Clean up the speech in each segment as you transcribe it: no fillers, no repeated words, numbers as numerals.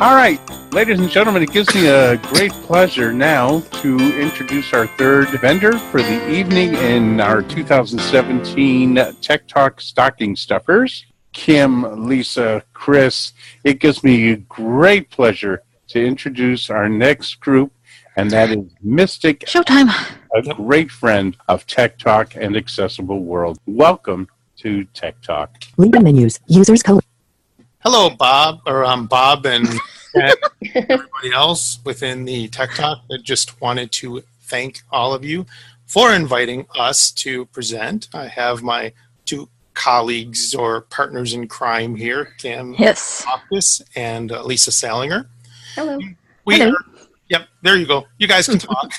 All right, ladies and gentlemen, it gives me a great pleasure now to introduce our third vendor for the evening in our 2017 Tech Talk Stocking Stuffers. Kim, Lisa, Chris, it gives me great pleasure to introduce our next group, and that is Mystic. Showtime. A great friend of Tech Talk and Accessible World. Welcome to Tech Talk. Link menus. Users code. Hello, Bob, Bob and everybody else within the Tech Talk. I just wanted to thank all of you for inviting us to present. I have my two colleagues or partners in crime here, Kim Office and Lisa Salinger. Hello. Hello. Yep, there you go. You guys can talk.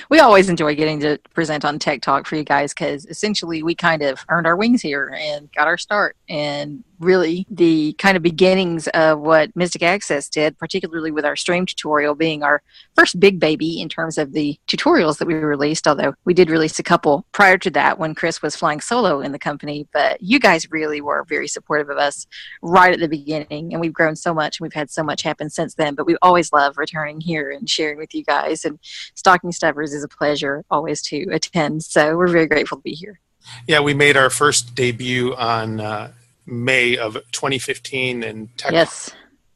We always enjoy getting to present on Tech Talk for you guys because essentially we kind of earned our wings here and got our start. And really the kind of beginnings of what Mystic Access did, particularly with our stream tutorial being our first big baby in terms of the tutorials that we released, although we did release a couple prior to that when Chris was flying solo in the company. But you guys really were very supportive of us right at the beginning, and we've grown so much and we've had so much happen since then. But we always love returning here and sharing with you guys, and Stocking Stuffers is a pleasure always to attend, so we're very grateful to be here. Yeah, we made our first debut on May of 2015 and Tech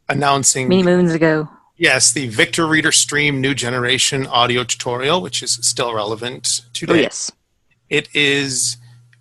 announcing many moons ago. Yes, the Victor Reader Stream New Generation audio tutorial, which is still relevant today. Oh, yes. It is,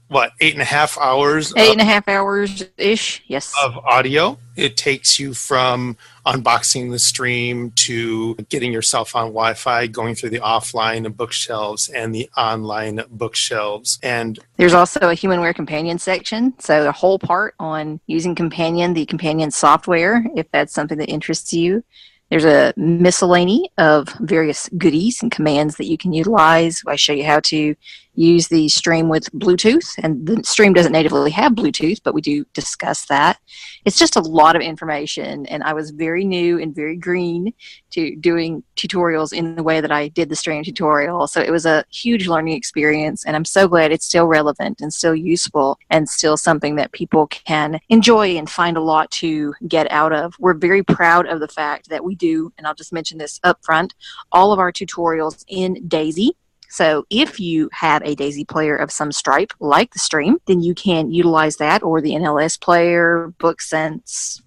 what, 8.5 hours? 8.5 hours-ish, yes. Of audio. It takes you from unboxing the stream to getting yourself on Wi-Fi, going through the offline bookshelves and the online bookshelves. And there's also a Humanware Companion section, so the whole part on using Companion, the Companion software, if that's something that interests you. There's a miscellany of various goodies and commands that you can utilize. I show you how to use the stream with Bluetooth, and the stream doesn't natively have Bluetooth, but we do discuss that. It's just a lot of information, and I was very new and very green to doing tutorials in the way that I did the stream tutorial, so it was a huge learning experience, and I'm so glad it's still relevant and still useful and still something that people can enjoy and find a lot to get out of. We're very proud of the fact that we do, and I'll just mention this up front, all of our tutorials in DAISY. So if you have a DAISY player of some stripe, like the stream, then you can utilize that, or the NLS player, BookSense,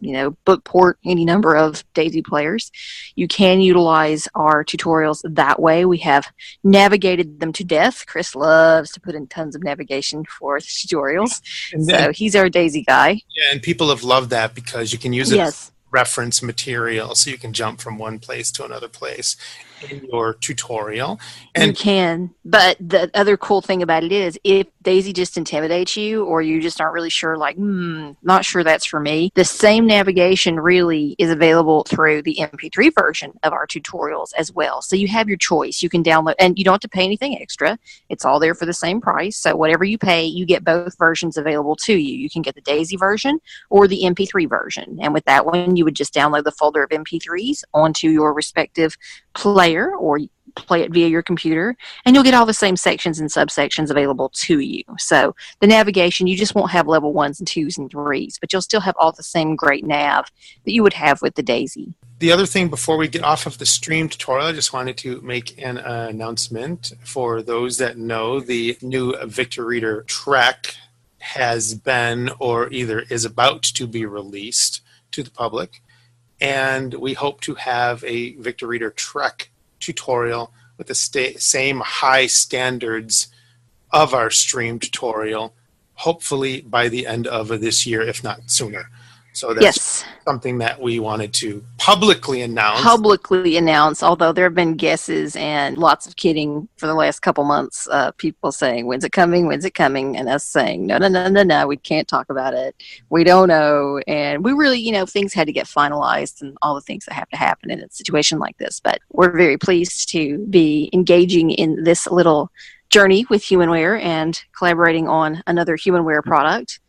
Bookport, any number of DAISY players. You can utilize our tutorials that way. We have navigated them to death. Chris loves to put in tons of navigation for tutorials. So he's our DAISY guy. Yeah, and people have loved that because you can use it as reference material, so you can jump from one place to another place in your tutorial. And you can, but the other cool thing about it is if DAISY just intimidates you, or you just aren't really sure, like, not sure that's for me, the same navigation really is available through the MP3 version of our tutorials as well. So you have your choice. You can download, and you don't have to pay anything extra. It's all there for the same price. So whatever you pay, you get both versions available to you. You can get the DAISY version or the MP3 version. And with that one, you would just download the folder of MP3s onto your respective player, or play it via your computer, and you'll get all the same sections and subsections available to you. So the navigation, you just won't have level 1s and 2s and 3s, but you'll still have all the same great nav that you would have with the DAISY. The other thing before we get off of the stream tutorial, I just wanted to make an announcement for those that know the new Victor Reader Trek has been or either is about to be released to the public, and we hope to have a Victor Reader Trek tutorial with the same high standards of our stream tutorial, hopefully by the end of this year, if not sooner. So that's something that we wanted to publicly announce. Although there have been guesses and lots of kidding for the last couple months. People saying, when's it coming? When's it coming? And us saying, no, we can't talk about it. We don't know. And we really, things had to get finalized and all the things that have to happen in a situation like this. But we're very pleased to be engaging in this little journey with Humanware and collaborating on another Humanware product.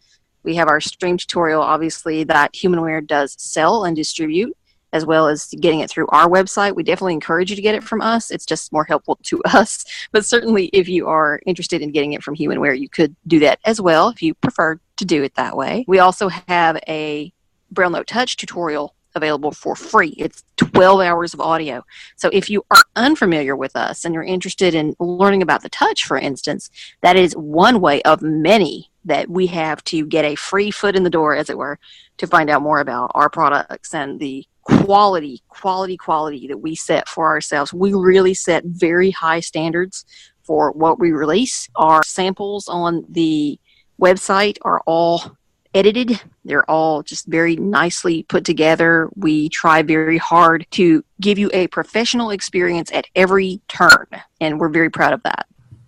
We have our stream tutorial, obviously, that Humanware does sell and distribute, as well as getting it through our website. We definitely encourage you to get it from us. It's just more helpful to us. But certainly, if you are interested in getting it from Humanware, you could do that as well if you prefer to do it that way. We also have a Braille Note Touch tutorial available for free. It's 12 hours of audio. So if you are unfamiliar with us and you're interested in learning about the touch, for instance, that is one way of many that we have to get a free foot in the door, as it were, to find out more about our products and the quality that we set for ourselves. We really set very high standards for what we release. Our samples on the website are all edited. They're all just very nicely put together. We try very hard to give you a professional experience at every turn, and we're very proud of that.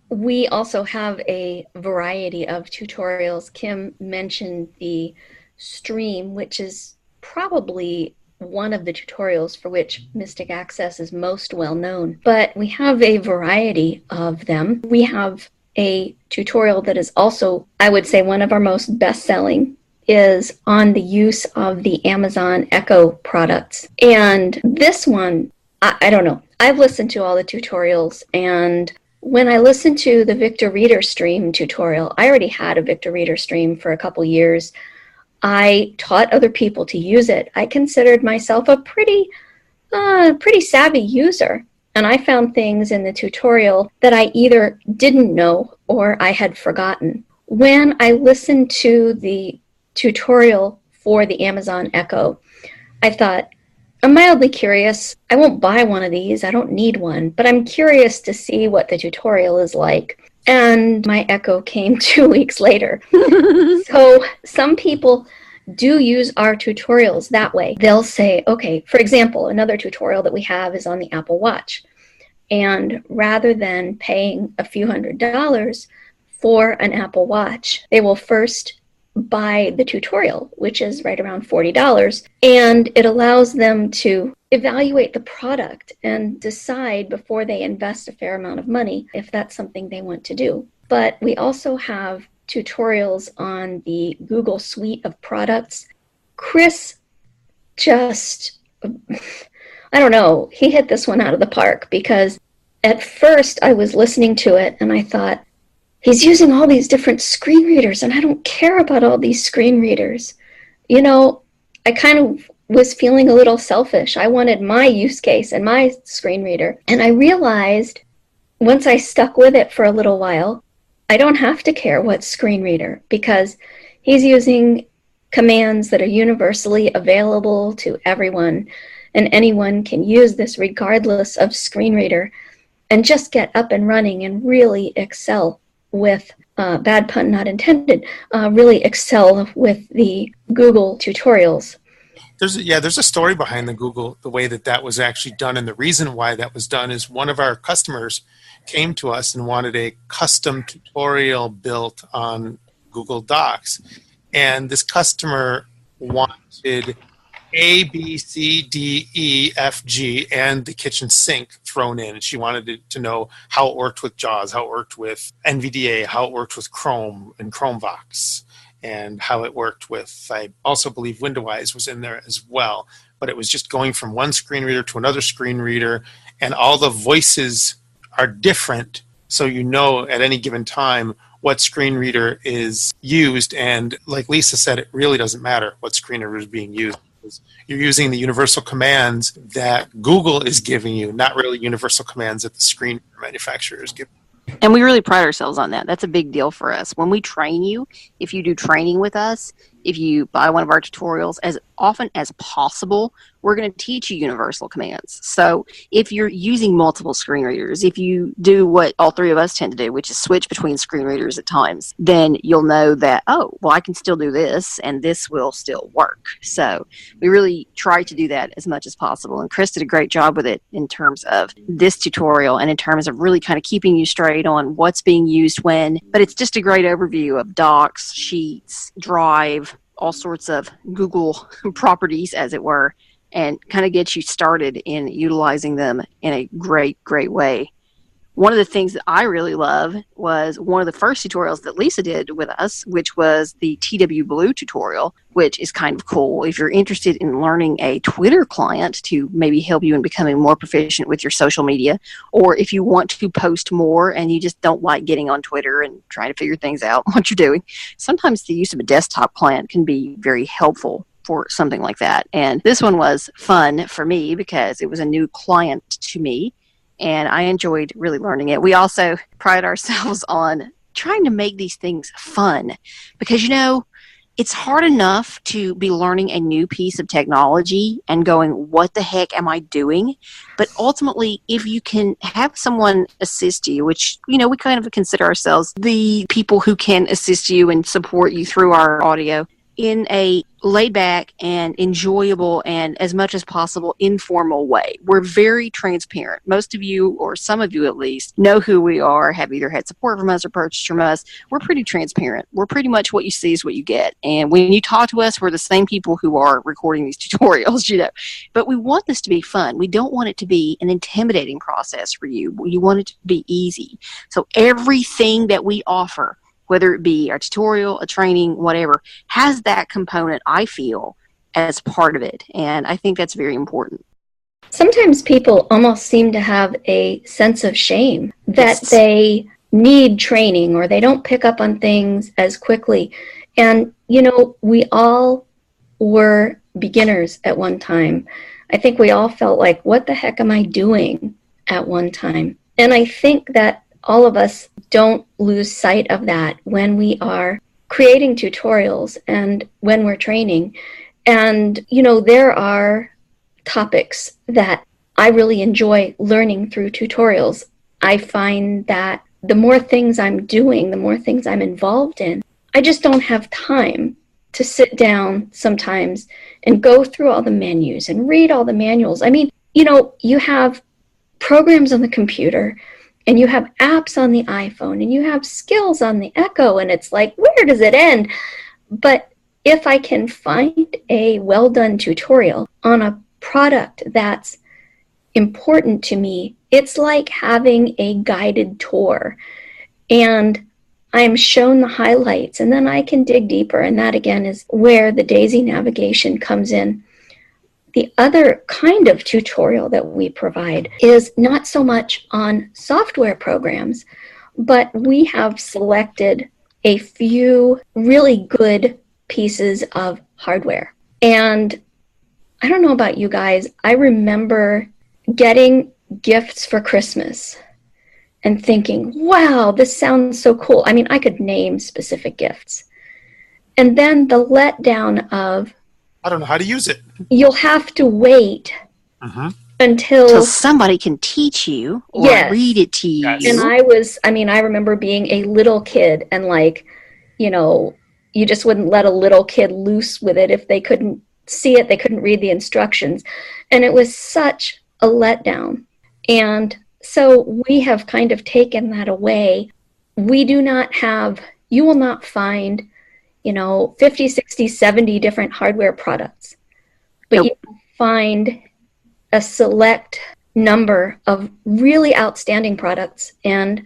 We also have a variety of tutorials. Kim mentioned the stream, which is probably one of the tutorials for which Mystic Access is most well known. But we have a variety of them. We have a tutorial that is also, I would say, one of our most best-selling, is on the use of the Amazon Echo products. And this one, I don't know. I've listened to all the tutorials, and when I listened to the Victor Reader Stream tutorial, I already had a Victor Reader Stream for a couple years. I taught other people to use it. I considered myself a pretty savvy user. And I found things in the tutorial that I either didn't know or I had forgotten. When I listened to the tutorial for the Amazon Echo, I thought, I'm mildly curious. I won't buy one of these. I don't need one, but I'm curious to see what the tutorial is like. And my Echo came 2 weeks later. So some people do use our tutorials that way. They'll say, okay, for example, another tutorial that we have is on the Apple Watch. And rather than paying a few $100s for an Apple Watch, they will first buy the tutorial, which is right around $40, and it allows them to evaluate the product and decide before they invest a fair amount of money if that's something they want to do. But we also have tutorials on the Google suite of products. Chris just, I don't know, he hit this one out of the park, because at first I was listening to it and I thought, he's using all these different screen readers, and I don't care about all these screen readers. You know, I kind of was feeling a little selfish. I wanted my use case and my screen reader. And I realized once I stuck with it for a little while, I don't have to care what screen reader, because he's using commands that are universally available to everyone, and anyone can use this regardless of screen reader and just get up and running and really excel with, bad pun not intended, really excel with the Google tutorials. There's a story behind the way that was actually done, and the reason why that was done is one of our customers came to us and wanted a custom tutorial built on Google Docs, and this customer wanted A, B, C, D, E, F, G, and the kitchen sink thrown in. And she wanted to know how it worked with JAWS, how it worked with NVDA, how it worked with Chrome and Chromevox, and how it worked with, I also believe WindowEyes was in there as well. But it was just going from one screen reader to another screen reader, and all the voices are different, so you know at any given time what screen reader is used. And like Lisa said, it really doesn't matter what screen reader is being used. You're using the universal commands that Google is giving you, not really universal commands that the screen manufacturer is giving. And we really pride ourselves on that. That's a big deal for us. When we train you, if you do training with us, if you buy one of our tutorials, as often as possible, we're going to teach you universal commands. So if you're using multiple screen readers, if you do what all three of us tend to do, which is switch between screen readers at times, then you'll know that, oh, well, I can still do this, and this will still work. So we really try to do that as much as possible. And Chris did a great job with it in terms of this tutorial and in terms of really kind of keeping you straight on what's being used when. But it's just a great overview of Docs, Sheets, Drive, all sorts of Google properties, as it were, and kind of gets you started in utilizing them in a great, great way. One of the things that I really love was one of the first tutorials that Lisa did with us, which was the TW Blue tutorial, which is kind of cool. If you're interested in learning a Twitter client to maybe help you in becoming more proficient with your social media, or if you want to post more and you just don't like getting on Twitter and trying to figure things out what you're doing, sometimes the use of a desktop client can be very helpful. for something like that. And this one was fun for me because it was a new client to me, and I enjoyed really learning it. We also pride ourselves on trying to make these things fun because, it's hard enough to be learning a new piece of technology and going, what the heck am I doing? But ultimately, if you can have someone assist you, which, we kind of consider ourselves the people who can assist you and support you through our audio in a laid back and enjoyable and as much as possible informal way. We're very transparent. Most of you, or some of you at least, know who we are, have either had support from us or purchased from us. We're pretty transparent. We're pretty much what you see is what you get. And when you talk to us, we're the same people who are recording these tutorials, But we want this to be fun. We don't want it to be an intimidating process for you. You want it to be easy. So everything that we offer, whether it be a tutorial, a training, whatever, has that component, I feel, as part of it. And I think that's very important. Sometimes people almost seem to have a sense of shame that they need training or they don't pick up on things as quickly. And, we all were beginners at one time. I think we all felt like, what the heck am I doing at one time? And I think that all of us don't lose sight of that when we are creating tutorials and when we're training. And, there are topics that I really enjoy learning through tutorials. I find that the more things I'm doing, the more things I'm involved in, I just don't have time to sit down sometimes and go through all the menus and read all the manuals. I mean, you have programs on the computer, and you have apps on the iPhone, and you have skills on the Echo, and it's like, where does it end? But if I can find a well-done tutorial on a product that's important to me, it's like having a guided tour. And I'm shown the highlights, and then I can dig deeper, and that, again, is where the Daisy navigation comes in. The other kind of tutorial that we provide is not so much on software programs, but we have selected a few really good pieces of hardware. And I don't know about you guys, I remember getting gifts for Christmas and thinking, wow, this sounds so cool. I mean, I could name specific gifts. And then the letdown of, I don't know how to use it. You'll have to wait until somebody can teach you or read it to you. Yes. And I remember being a little kid and you just wouldn't let a little kid loose with it if they couldn't see it, they couldn't read the instructions. And it was such a letdown. And so we have kind of taken that away. We do not have, you will not find 50, 60, 70 different hardware products. But you can find a select number of really outstanding products, and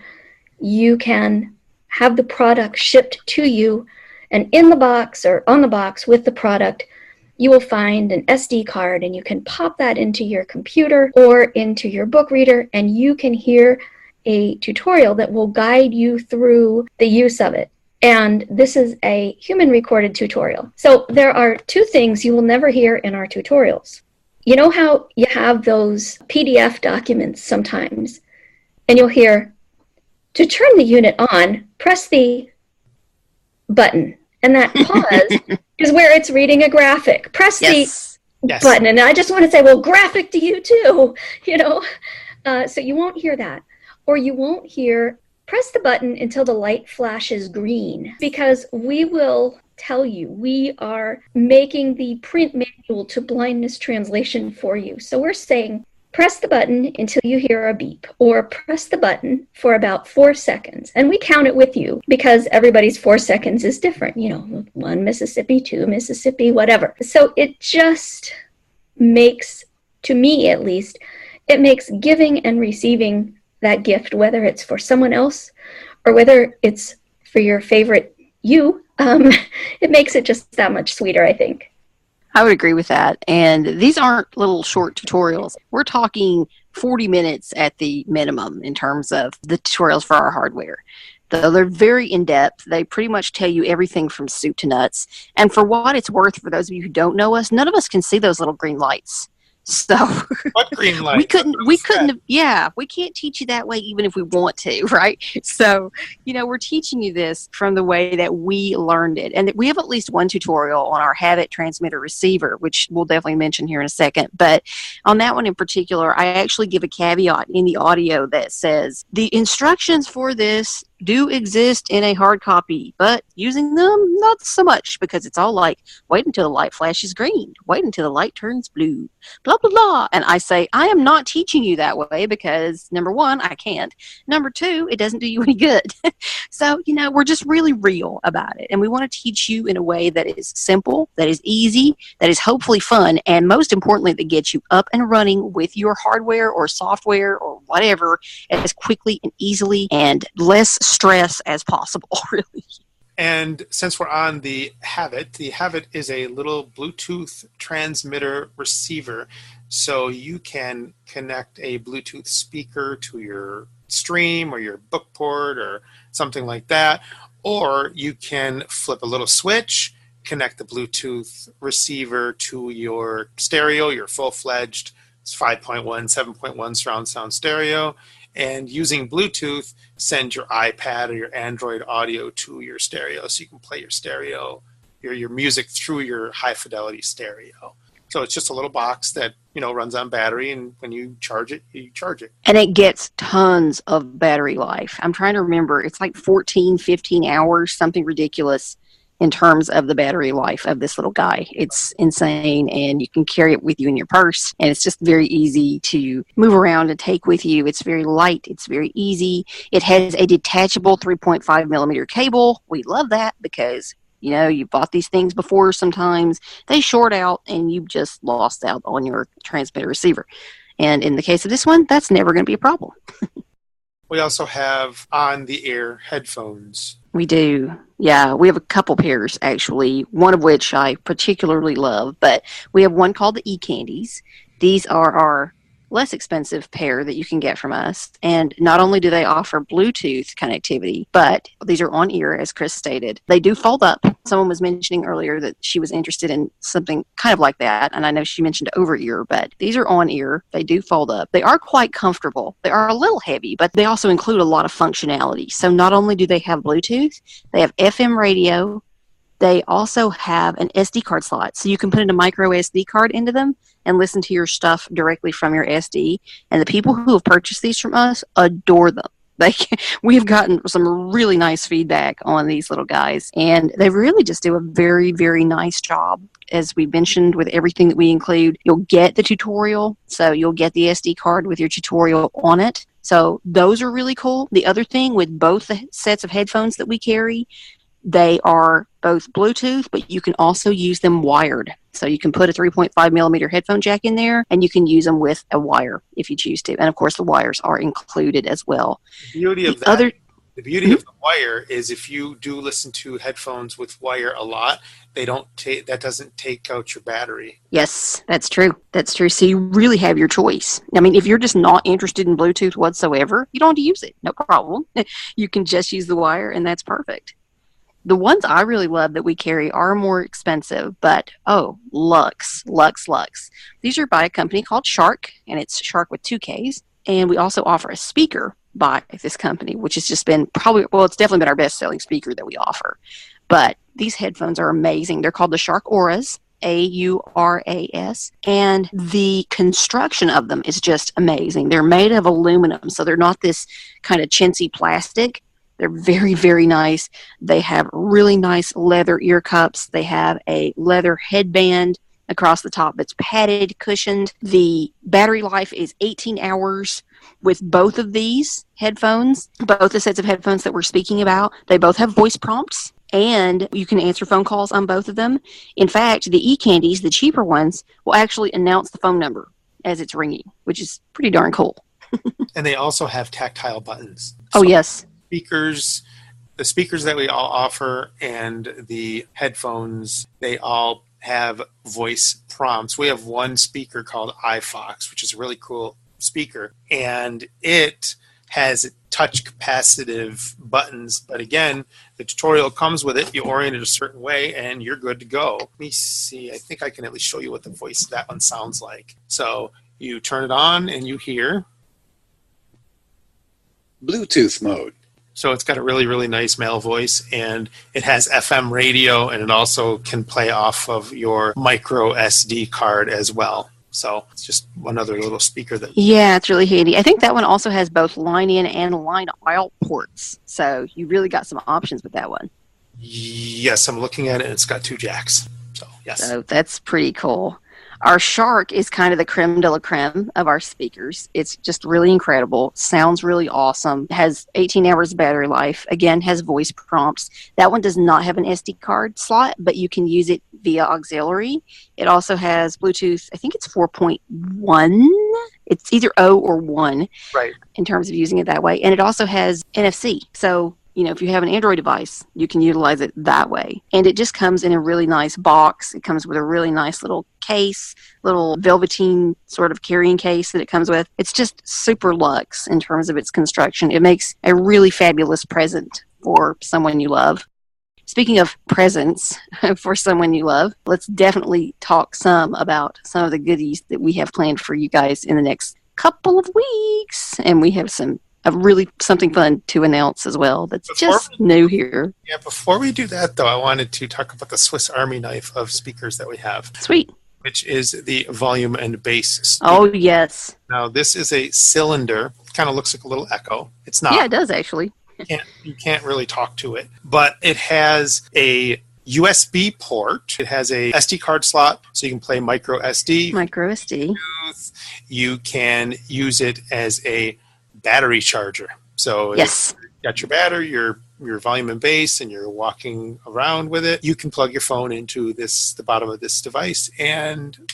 you can have the product shipped to you, and in the box or on the box with the product, you will find an SD card, and you can pop that into your computer or into your book reader, and you can hear a tutorial that will guide you through the use of it. And this is a human recorded tutorial. So there are two things you will never hear in our tutorials. You know how you have those PDF documents sometimes, and you'll hear, to turn the unit on, press the button. And that pause is where it's reading a graphic. Press the button. And I just want to say, well, graphic to you too, So you won't hear that. Or you won't hear, press the button until the light flashes green, because we will tell you we are making the print manual to blindness translation for you. So we're saying, press the button until you hear a beep, or press the button for about 4 seconds. And we count it with you because everybody's 4 seconds is different. 1 Mississippi, 2 Mississippi, whatever. So it just makes, to me at least, it makes giving and receiving that gift, whether it's for someone else or whether it's for your favorite you, it makes it just that much sweeter, I think. I would agree with that. And these aren't little short tutorials. We're talking 40 minutes at the minimum in terms of the tutorials for our hardware. Though they're very in-depth. They pretty much tell you everything from soup to nuts. And for what it's worth, for those of you who don't know us, none of us can see those little green lights. So What green light? we couldn't, yeah, we can't teach you that way even if we want to, right? So, we're teaching you this from the way that we learned it. And we have at least one tutorial on our Habit transmitter receiver, which we'll definitely mention here in a second. But on that one in particular, I actually give a caveat in the audio that says the instructions for this do exist in a hard copy, but using them, not so much, because it's all like, wait until the light flashes green, wait until the light turns blue, blah, blah, blah. And I say, I am not teaching you that way because, number one, I can't. Number two, it doesn't do you any good. So, we're just really real about it. And we want to teach you in a way that is simple, that is easy, that is hopefully fun, and most importantly, that gets you up and running with your hardware or software or whatever as quickly and easily and less stress as possible, really. And since we're on the Habit is a little Bluetooth transmitter receiver. So you can connect a Bluetooth speaker to your stream or your book port or something like that. Or you can flip a little switch, connect the Bluetooth receiver to your stereo, your full-fledged 5.1, 7.1 surround sound stereo. And using Bluetooth, send your iPad or your Android audio to your stereo so you can play your stereo, your music through your high fidelity stereo. So it's just a little box that, runs on battery, and when you charge it, you charge it. And it gets tons of battery life. I'm trying to remember. It's like 14, 15 hours, something ridiculous in terms of the battery life of this little guy. It's insane, and you can carry it with you in your purse, and it's just very easy to move around and take with you. It's very light. It's very easy. It has a detachable 3.5 millimeter cable. We love that because you've bought these things before. Sometimes they short out and you've just lost out on your transmitter receiver. And in the case of this one, that's never going to be a problem. We also have on-the-air headphones. We do. Yeah, we have a couple pairs, actually, one of which I particularly love. But we have one called the E-Candies. These are our less expensive pair that you can get from us. And not only do they offer Bluetooth connectivity, but these are on ear, as Chris stated. They do fold up. Someone was mentioning earlier that she was interested in something kind of like that. And I know she mentioned over ear, but these are on ear. They do fold up. They are quite comfortable. They are a little heavy, but they also include a lot of functionality. So not only do they have Bluetooth, they have FM radio. They also have an SD card slot. So you can put in a micro SD card into them and listen to your stuff directly from your SD. And the people who have purchased these from us adore them. We've gotten some really nice feedback on these little guys. And they really just do a very, very nice job. As we mentioned, with everything that we include, you'll get the tutorial. So you'll get the SD card with your tutorial on it. So those are really cool. The other thing with both the sets of headphones that we carry, they are both Bluetooth, but you can also use them wired. So you can put a 3.5 millimeter headphone jack in there, and you can use them with a wire if you choose to. And of course, the wires are included as well. The beauty of that, the beauty of the wire is if you do listen to headphones with wire a lot, that doesn't take out your battery. Yes, that's true. That's true. So you really have your choice. I mean, if you're just not interested in Bluetooth whatsoever, you don't have to use it. No problem. You can just use the wire, and that's perfect. The ones I really love that we carry are more expensive, but Lux. These are by a company called Shark, and it's Shark with 2 Ks. And we also offer a speaker by this company, which has just been it's definitely been our best-selling speaker that we offer. But these headphones are amazing. They're called the Shark Auras, Auras, and the construction of them is just amazing. They're made of aluminum, so they're not this kind of chintzy plastic. They're very, very nice. They have really nice leather ear cups. They have a leather headband across the top that's padded, cushioned. The battery life is 18 hours with both of these headphones, both the sets of headphones that we're speaking about. They both have voice prompts, and you can answer phone calls on both of them. In fact, the E-Candies, the cheaper ones, will actually announce the phone number as it's ringing, which is pretty darn cool. And they also have tactile buttons. Oh, yes. The speakers that we all offer and the headphones, they all have voice prompts. We have one speaker called iFox, which is a really cool speaker, and it has touch capacitive buttons, but again, the tutorial comes with it. You orient it a certain way and you're good to go. Let me see. I think I can at least show you what the voice of that one sounds like. So you turn it on and you hear Bluetooth mode. So it's got a really, really nice male voice, and it has FM radio, and it also can play off of your micro SD card as well. So it's just one other little speaker that... Yeah, it's really handy. I think that one also has both line in and line out ports. So you really got some options with that one. Yes, I'm looking at it, and it's got 2 jacks. So, yes. So that's pretty cool. Our Shark is kind of the creme de la creme of our speakers. It's just really incredible. Sounds really awesome. Has 18 hours battery life. Again, has voice prompts. That one does not have an SD card slot, but you can use it via auxiliary. It also has Bluetooth. I think it's 4.1. It's either 0 or 1 right, in terms of using it that way. And it also has NFC. So if you have an Android device, you can utilize it that way. And it just comes in a really nice box. It comes with a really nice little case, little velveteen sort of carrying case that it comes with. It's just super luxe in terms of its construction. It makes a really fabulous present for someone you love. Speaking of presents for someone you love, let's definitely talk some about some of the goodies that we have planned for you guys in the next couple of weeks. And we have really something fun to announce as well that's new here. Yeah, before we do that, though, I wanted to talk about the Swiss Army knife of speakers that we have. Sweet. Which is the volume and bass speaker. Oh, yes. Now, this is a cylinder. It kind of looks like a little Echo. It's not. Yeah, it does, actually. You can't really talk to it. But it has a USB port. It has a SD card slot, so you can play micro SD. Micro SD. You can use it as a battery charger. So yes, if you got your battery, your volume and bass, and you're walking around with it, you can plug your phone into the bottom of this device and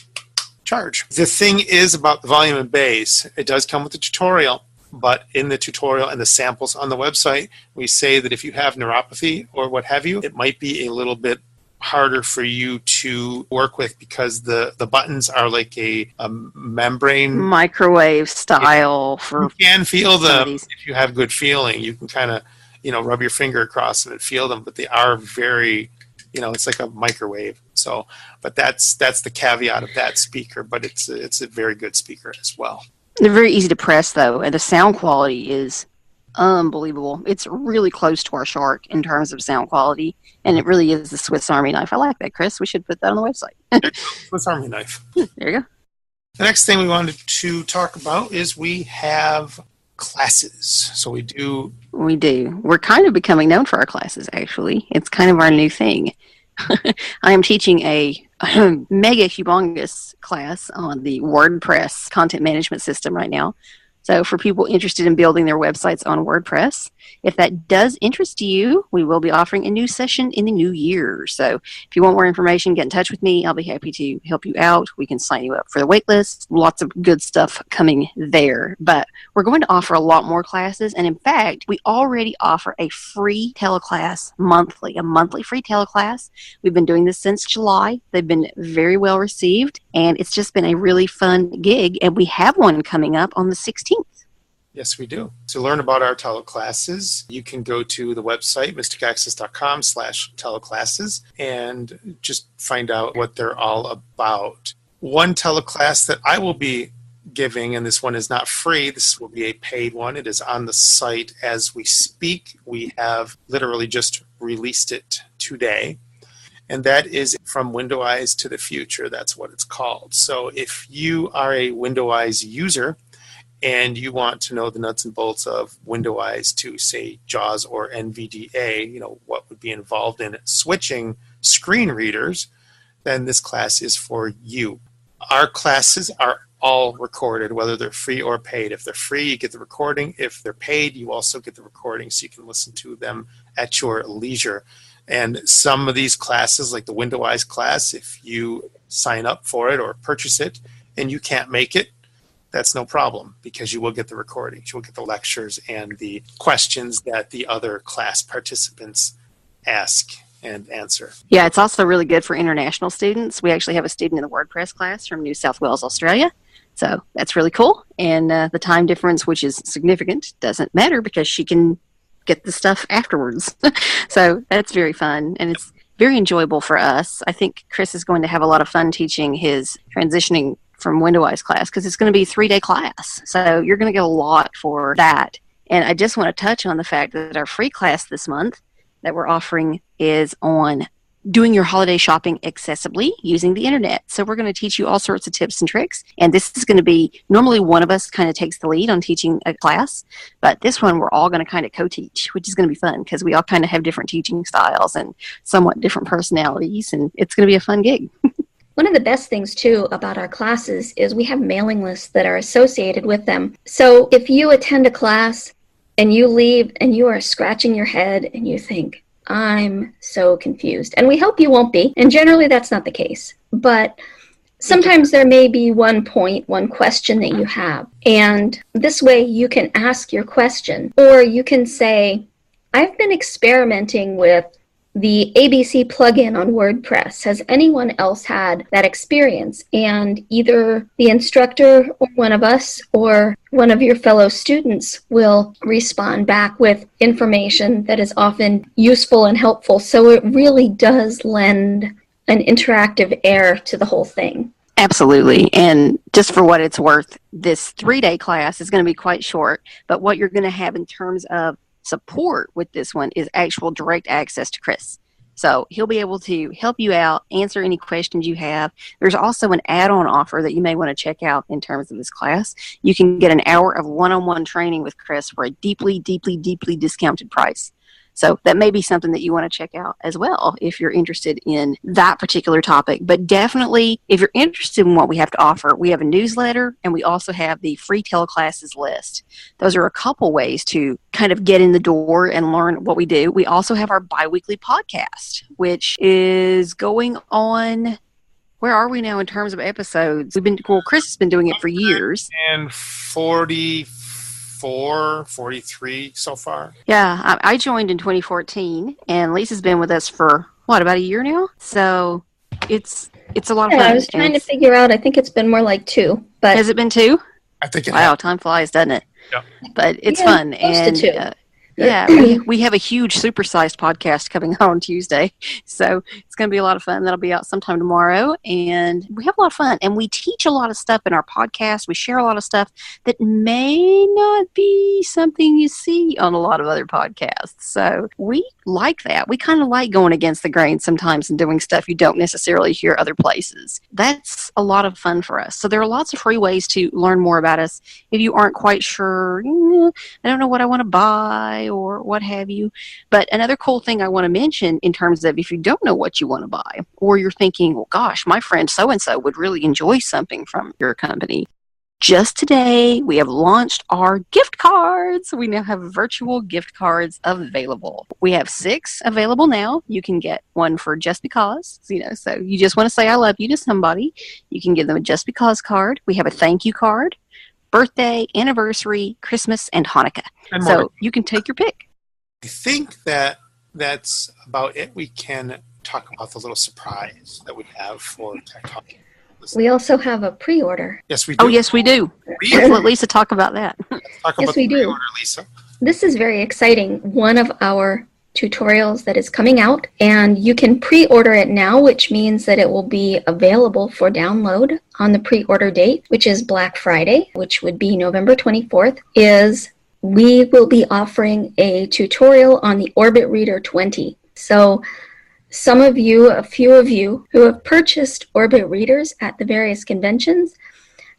charge. The thing is about the volume and bass, it does come with a tutorial, but in the tutorial and the samples on the website, we say that if you have neuropathy or what have you, it might be a little bit harder for you to work with because the buttons are like a membrane microwave style. You can feel them if you have good feeling. You can kind of rub your finger across them and feel them, but they are very it's like a microwave. So but that's the caveat of that speaker, but it's a very good speaker as well. They're very easy to press though, and the sound quality is unbelievable. It's really close to our Shark in terms of sound quality, and it really is the Swiss Army knife. I like that, Chris. We should put that on the website. Swiss Army knife. There you go. The next thing we wanted to talk about is we have classes. So we do. We're kind of becoming known for our classes, actually. It's kind of our new thing. I am teaching a mega humongous class on the WordPress content management system right now. So for people interested in building their websites on WordPress, if that does interest you, we will be offering a new session in the new year. So if you want more information, get in touch with me. I'll be happy to help you out. We can sign you up for the wait list. Lots of good stuff coming there. But we're going to offer a lot more classes. And in fact, we already offer a free teleclass monthly, a monthly free teleclass. We've been doing this since July. They've been very well received. And it's just been a really fun gig. And we have one coming up on the 16th. Yes, we do. To learn about our teleclasses, you can go to the website, mysticaccess.com/teleclasses, and just find out what they're all about. One teleclass that I will be giving, and this one is not free, this will be a paid one. It is on the site as we speak. We have literally just released it today. And that is From Window Eyes to the Future. That's what it's called. So if you are a Window Eyes user, and you want to know the nuts and bolts of Window Eyes to, say, JAWS or NVDA, what would be involved in switching screen readers, then this class is for you. Our classes are all recorded, whether they're free or paid. If they're free, you get the recording. If they're paid, you also get the recording, so you can listen to them at your leisure. And some of these classes, like the Window Eyes class, if you sign up for it or purchase it and you can't make it, that's no problem, because you will get the recordings, you will get the lectures and the questions that the other class participants ask and answer. Yeah, it's also really good for international students. We actually have a student in the WordPress class from New South Wales, Australia. So that's really cool. And the time difference, which is significant, doesn't matter because she can get the stuff afterwards. So that's very fun. And it's very enjoyable for us. I think Chris is going to have a lot of fun teaching his transitioning from Windows class because it's going to be a 3-day class. So you're going to get a lot for that. And I just want to touch on the fact that our free class this month that we're offering is on doing your holiday shopping accessibly using the internet. So we're going to teach you all sorts of tips and tricks. And this is going to be, normally one of us kind of takes the lead on teaching a class, but this one we're all going to kind of co-teach, which is going to be fun because we all kind of have different teaching styles and somewhat different personalities, and it's going to be a fun gig. One of the best things, too, about our classes is we have mailing lists that are associated with them. So if you attend a class and you leave and you are scratching your head and you think, I'm so confused. And we hope you won't be. And generally that's not the case. But sometimes there may be one point, one question that you have. And this way you can ask your question. Or you can say, I've been experimenting with the ABC plugin on WordPress. Has anyone else had that experience? And either the instructor or one of us or one of your fellow students will respond back with information that is often useful and helpful. So it really does lend an interactive air to the whole thing. Absolutely. And just for what it's worth, this 3-day class is going to be quite short, but what you're going to have in terms of support with this one is actual direct access to Chris. So he'll be able to help you out, answer any questions you have. There's also an add-on offer that you may want to check out in terms of this class. You can get an hour of one-on-one training with Chris for a deeply, deeply, deeply discounted price. So that may be something that you want to check out as well if you're interested in that particular topic. But definitely, if you're interested in what we have to offer, we have a newsletter and we also have the free teleclasses list. Those are a couple ways to kind of get in the door and learn what we do. We also have our biweekly podcast, which is going on. Where are we now in terms of episodes? Chris has been doing it for years. And 43 so far. Yeah, I joined in 2014, and Lisa's been with us for, about a year now? So it's a lot of fun. I was trying to figure out, I think it's been more like 2. But has it been 2? I think it Wow, has. time flies, doesn't it? Yeah. But it's Yeah, fun. close And to 2. yeah, we have a huge supersized podcast coming out on Tuesday. So it's going to be a lot of fun. That'll be out sometime tomorrow. And we have a lot of fun. And we teach a lot of stuff in our podcast. We share a lot of stuff that may not be something you see on a lot of other podcasts. So we like that. We kind of like going against the grain sometimes and doing stuff you don't necessarily hear other places. That's a lot of fun for us. So there are lots of free ways to learn more about us. If you aren't quite sure, I don't know what I want to buy or what have you. But another cool thing I want to mention in terms of if you don't know what you want to buy, or you're thinking, well, gosh, my friend so-and-so would really enjoy something from your company. Just today, we have launched our gift cards. We now have virtual gift cards available. We have 6 available now. You can get one for just because, so you just want to say I love you to somebody. You can give them a just because card. We have a thank you card. Birthday, anniversary, Christmas, and Hanukkah. And so more. you can take your pick. I think that's about it. We can talk about the little surprise that we have for Tech Talk. We also have a pre-order. Yes, we do. Oh, yes, we do. Let's let Lisa talk about that. Talk about Yes, we the do. pre-order, Lisa. This is very exciting. One of our tutorials that is coming out, and you can pre-order it now, which means that it will be available for download on the pre-order date, which is Black Friday, which would be November 24th, is we will be offering a tutorial on the Orbit Reader 20. So some of you, a few of you who have purchased Orbit Readers at the various conventions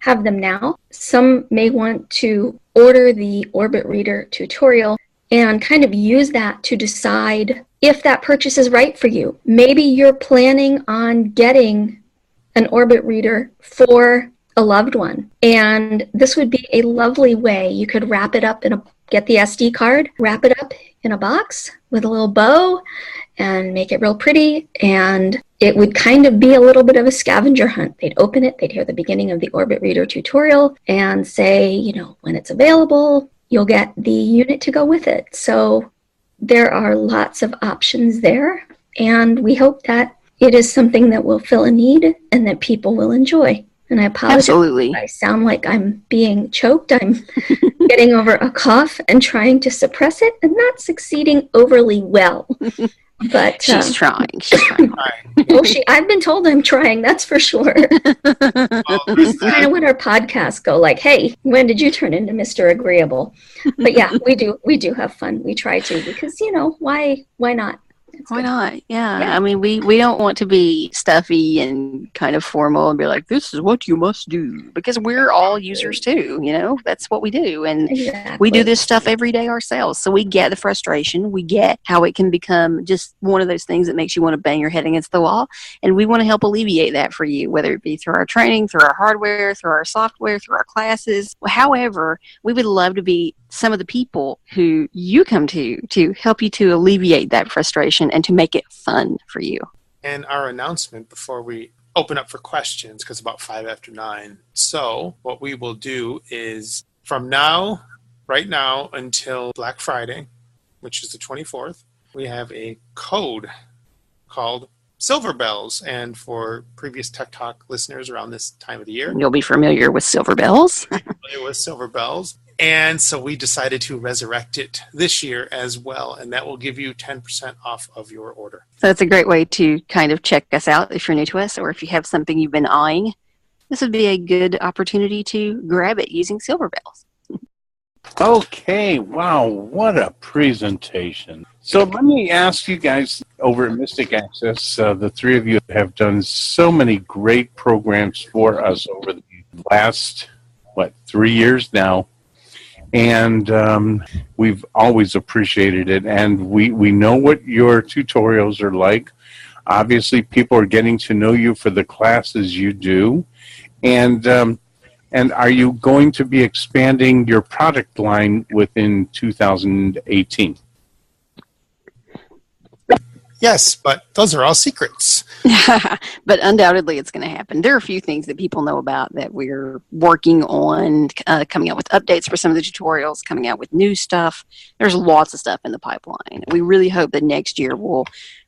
have them now. Some may want to order the Orbit Reader tutorial and kind of use that to decide if that purchase is right for you. Maybe you're planning on getting an Orbit Reader for a loved one, and this would be a lovely way. You could wrap it up get the SD card, wrap it up in a box with a little bow and make it real pretty, and it would kind of be a little bit of a scavenger hunt. They'd open it, they'd hear the beginning of the Orbit Reader tutorial and say, when it's available, you'll get the unit to go with it. So there are lots of options there, and we hope that it is something that will fill a need and that people will enjoy. And I apologize Absolutely. if I sound like I'm being choked. I'm getting over a cough and trying to suppress it and not succeeding overly well. But She's trying. She's trying. I've been told I'm trying, that's for sure. It's kind of when our podcasts go like, hey, when did you turn into Mr. Agreeable? But yeah, we do have fun. We try to, because why not? It's Why good. not? Yeah. Yeah. I mean, we don't want to be stuffy and kind of formal and be like, this is what you must do, because we're all users too. That's what we do. And Exactly. we do this stuff every day ourselves. So we get the frustration. We get how it can become just one of those things that makes you want to bang your head against the wall. And we want to help alleviate that for you, whether it be through our training, through our hardware, through our software, through our classes. However, we would love to be some of the people who you come to help you to alleviate that frustration and to make it fun for you. And our announcement before we open up for questions, because about 5 after 9. So what we will do is from right now until Black Friday, which is the 24th, we have a code called Silver Bells. And for previous Tech Talk listeners around this time of the year, You'll be familiar with Silver Bells. familiar with Silver Bells. And so we decided to resurrect it this year as well, and that will give you 10% off of your order. So it's a great way to kind of check us out if you're new to us, or if you have something you've been eyeing. This would be a good opportunity to grab it using Silver Bells. Okay, wow, what a presentation. So let me ask you guys over at Mystic Access, the three of you have done so many great programs for us over the last, 3 years now. And we've always appreciated it. And we know what your tutorials are like. Obviously, people are getting to know you for the classes you do. And are you going to be expanding your product line within 2018? Yes, but those are all secrets. But undoubtedly it's going to happen. There are a few things that people know about that we're working on, coming out with updates for some of the tutorials, coming out with new stuff. There's lots of stuff in the pipeline. We really hope that next year will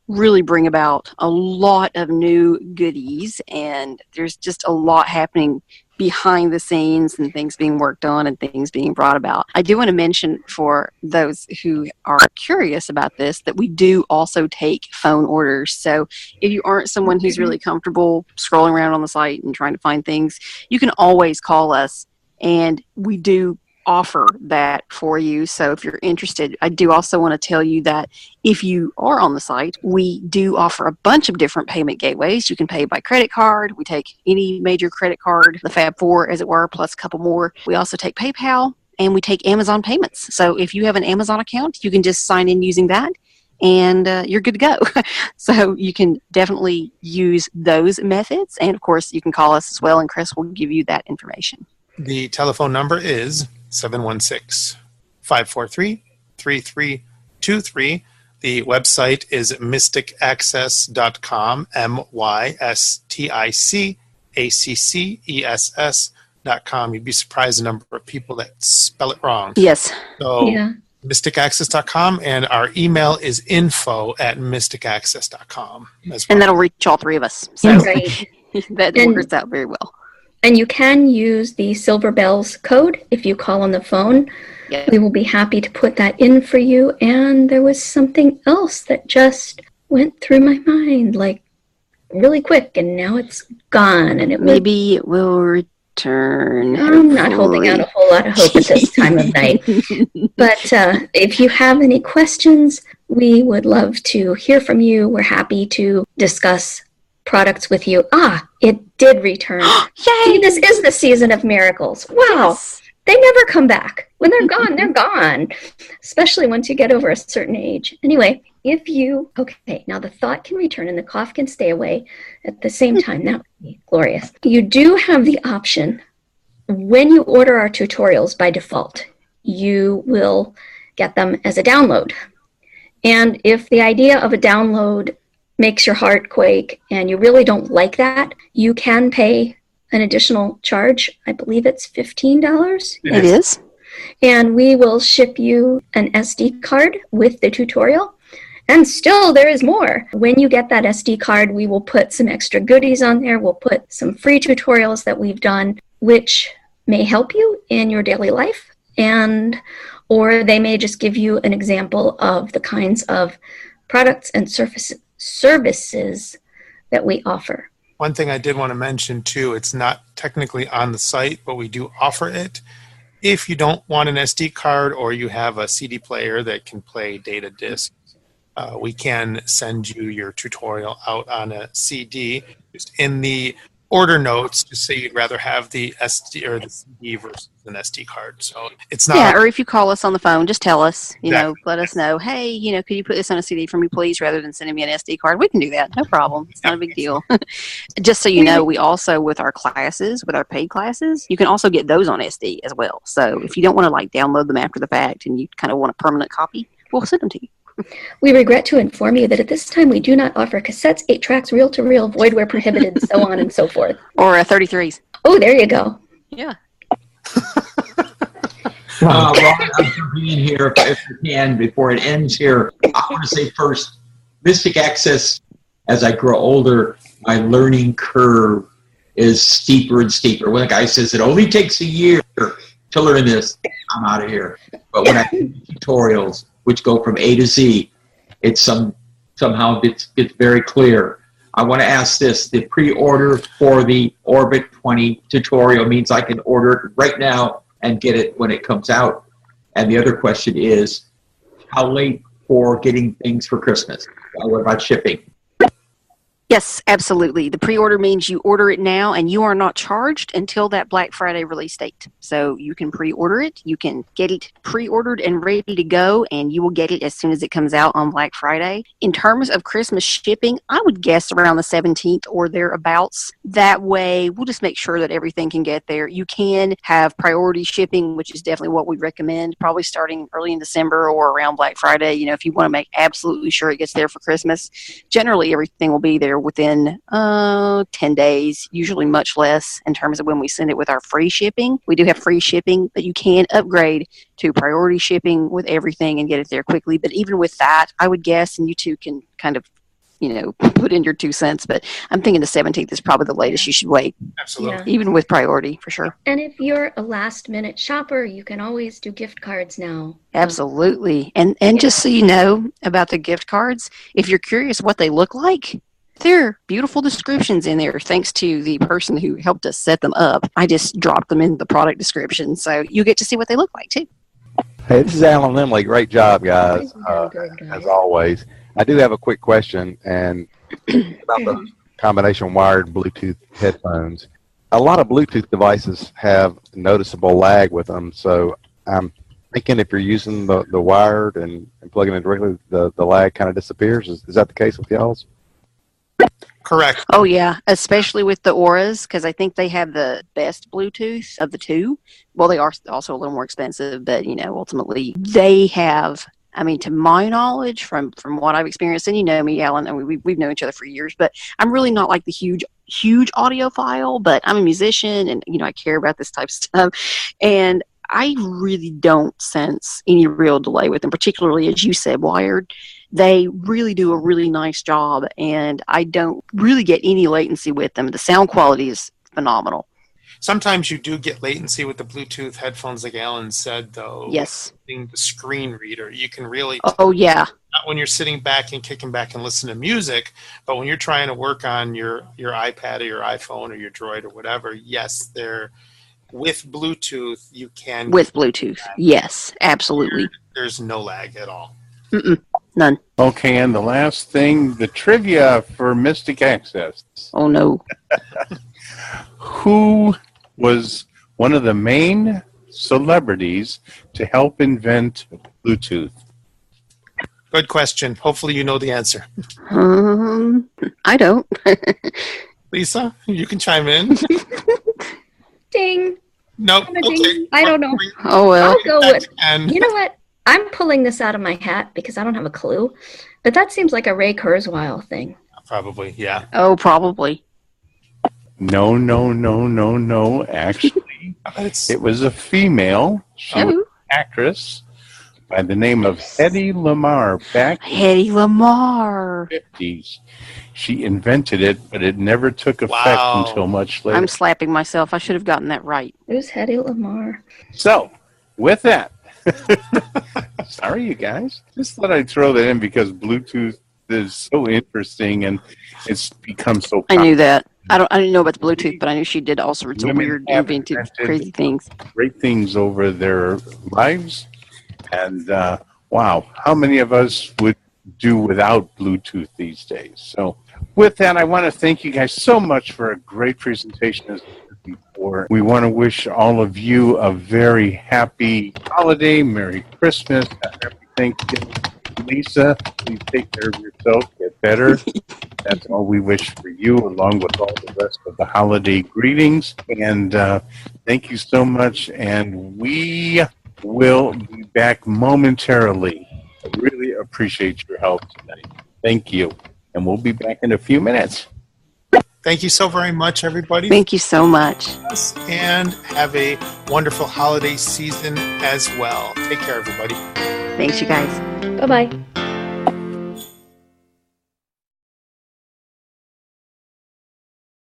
really bring about a lot of new goodies, and there's just a lot happening behind the scenes and things being worked on and things being brought about. I do want to mention for those who are curious about this that we do also take phone orders. So if you aren't someone who's really comfortable scrolling around on the site and trying to find things, you can always call us, and we do offer that for you. So if you're interested, I do also want to tell you that if you are on the site, we do offer a bunch of different payment gateways. You can pay by credit card. We take any major credit card, the Fab Four as it were, plus a couple more. We also take PayPal, and we take Amazon payments. So if you have an Amazon account, you can just sign in using that, and you're good to go. So you can definitely use those methods. And of course, you can call us as well, and Chris will give you that information. The telephone number is 716-543-3323. The website is mysticaccess.com, mysticaccess.com. You'd be surprised the number of people that spell it wrong. Yes. So Yeah. mysticaccess.com, and our email is info@mysticaccess.com as well. And that'll reach all three of us. So Right. that And- works out very well. And you can use the Silver Bells code if you call on the phone. Yeah. We will be happy to put that in for you. And there was something else that just went through my mind, like really quick, and now it's gone. And it Maybe it will return. I'm not holding out a whole lot of hope at this time of night. But if you have any questions, we would love to hear from you. We're happy to discuss products with you. It did return. See, this is the season of miracles. Wow. Yes. They never come back. When they're gone, they're gone. Especially once you get over a certain age. Anyway, now the thought can return and the cough can stay away at the same time. That would be glorious. You do have the option, when you order our tutorials by default, you will get them as a download. And if the idea of a download makes your heart quake and you really don't like that, you can pay an additional charge. I believe it's $15. It is. And we will ship you an SD card with the tutorial. And still, there is more. When you get that SD card, we will put some extra goodies on there. We'll put some free tutorials that we've done, which may help you in your daily life, or they may just give you an example of the kinds of products and services that we offer. One thing I did want to mention too, it's not technically on the site, but we do offer it. If you don't want an SD card or you have a CD player that can play data disc, we can send you your tutorial out on a CD. Just in the order notes, just say you'd rather have the SD or the CD versus an SD card. So it's not. Yeah, or if you call us on the phone, just tell us. Exactly. Let us know. Hey, could you put this on a CD for me, please, rather than sending me an SD card? We can do that. No problem. It's not a big deal. Just so you know, we also with our classes, with our paid classes, you can also get those on SD as well. So if you don't want to download them after the fact and you kind of want a permanent copy, we'll send them to you. We regret to inform you that at this time we do not offer cassettes, 8 tracks, reel-to-reel, void where prohibited, so on and so forth. Or 33s. Oh, there you go. Yeah. Ron, I'm jumping in here if you can before it ends here. I want to say first, Mystic Access, as I grow older, my learning curve is steeper and steeper. When a guy says it only takes a year to learn this, I'm out of here. But when I do tutorials, which go from A to Z, it's somehow it's very clear. I want to ask this: the pre-order for the Orbit 20 tutorial means I can order it right now and get it when it comes out. And the other question is, how late for getting things for Christmas? What about shipping? Yes, absolutely. The pre-order means you order it now and you are not charged until that Black Friday release date. So you can pre-order it. You can get it pre-ordered and ready to go, and you will get it as soon as it comes out on Black Friday. In terms of Christmas shipping, I would guess around the 17th or thereabouts. That way, we'll just make sure that everything can get there. You can have priority shipping, which is definitely what we recommend, probably starting early in December or around Black Friday. If you want to make absolutely sure it gets there for Christmas, generally everything will be there within 10 days, usually much less in terms of when we send it with our free shipping. We do have free shipping, but you can upgrade to priority shipping with everything and get it there quickly. But even with that, I would guess, and you two can kind of, put in your 2 cents, but I'm thinking the 17th is probably the latest you should wait. Absolutely. Yeah. Even with priority, for sure. And if you're a last-minute shopper, you can always do gift cards now. Absolutely. And just so you know about the gift cards, if you're curious what they look like, there are beautiful descriptions in there thanks to the person who helped us set them up. I just dropped them in the product description, so you get to see what they look like, too. Hey, this is Alan Limley. Great job, guys, as always. I do have a quick question and about the combination wired Bluetooth headphones. A lot of Bluetooth devices have noticeable lag with them, so I'm thinking if you're using the wired and plugging it directly, the lag kind of disappears. Is that the case with y'all's? Correct. Oh, yeah, especially with the Auras, because I think they have the best Bluetooth of the two. Well, they are also a little more expensive, but, ultimately they have, to my knowledge, from what I've experienced, and you know me, Alan, and we've known each other for years, but I'm really not like the huge audiophile, but I'm a musician, and, I care about this type of stuff, and I really don't sense any real delay with them, particularly, as you said, wired. They really do a really nice job, and I don't really get any latency with them. The sound quality is phenomenal. Sometimes you do get latency with the Bluetooth headphones, like Alan said, though. Yes. The screen reader, you can really... Oh, yeah. Not when you're sitting back and kicking back and listening to music, but when you're trying to work on your iPad or your iPhone or your Droid or whatever, yes, they're... With Bluetooth, you can... With Bluetooth, yes, absolutely. There's no lag at all. Mm-mm, none. Okay, and the last thing, the trivia for Mystic Access. Oh, no. Who was one of the main celebrities to help invent Bluetooth? Good question. Hopefully you know the answer. I don't. Lisa, you can chime in. Ding. Nope. Okay. I don't know. Oh, well. I'll go with, you know what? I'm pulling this out of my hat because I don't have a clue, but that seems like a Ray Kurzweil thing. Probably, yeah. Oh, probably. No. Actually, it was a female. She was an actress by the name of Hedy Lamarr back in Hedy Lamarr. the 50s. She invented it, but it never took effect Wow. until much later. I'm slapping myself. I should have gotten that right. Who's Hedy Lamarr? So, with that, sorry, you guys. Just thought I'd throw that in because Bluetooth is so interesting and it's become so I popular. knew that. I didn't know about the Bluetooth, but I knew she did all sorts of Women weird, have inventive, invented crazy things. Great things over their lives. And wow, how many of us would do without Bluetooth these days? So with that, I want to thank you guys so much for a great presentation as before. We want to wish all of you a very happy holiday, Merry Christmas, Happy Thanksgiving. Lisa, please take care of yourself, get better. That's all we wish for you, along with all the rest of the holiday greetings. And thank you so much. And we will be back momentarily. I really appreciate your help tonight. Thank you. And we'll be back in a few minutes. Thank you so very much, everybody. Thank you so much. And have a wonderful holiday season as well. Take care, everybody. Thanks, you guys. Bye-bye.